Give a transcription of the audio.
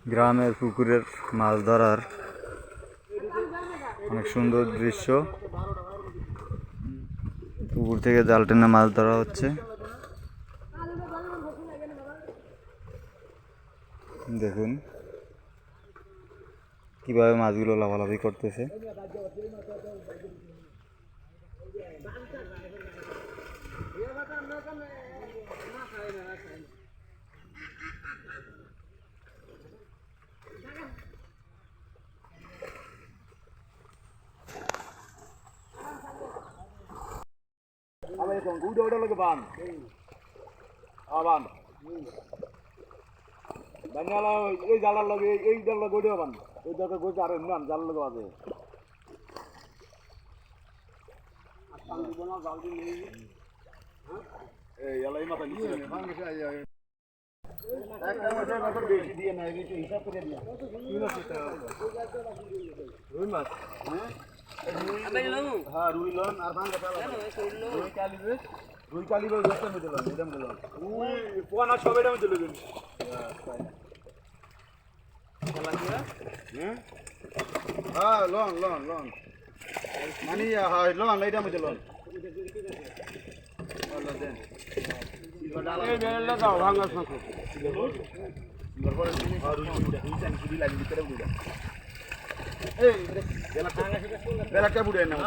গ্রামের পুকুরের মাছ ধরার অনেক সুন্দর দৃশ্য। পুকুর থেকে জাল টেনে মাছ ধরা হচ্ছে। দেখুন কিভাবে মাছগুলো লাফালাফি করতেছে। এই জালার লগে এই জাল লগে ওইটা বান ওই জায়গা গোছ আর নাম জাল লগে বাজে এই এলাই মাথা নিচে একটা মাথা নজর বেশি দিয়ে না এই হিসাব করে দিয়া রুই মাছ হ্যাঁ হ্যাঁ রুই লন আর ভাঙা পালা রুই কালি রে রুই কালি বল দশটা মিটার লন এরকম দিল রুই পোনা সব এরকম দিল দিন হ্যাঁ লন লন লন মানে হ্যাঁ লন এইটা মধ্যে লন দেন এই বেলা দাও ভাঙা সাথে গরবর দিন আর রুই চান কুড়ি লাগি ভিতরে বুড়া এই বেলা কে বুড়ে না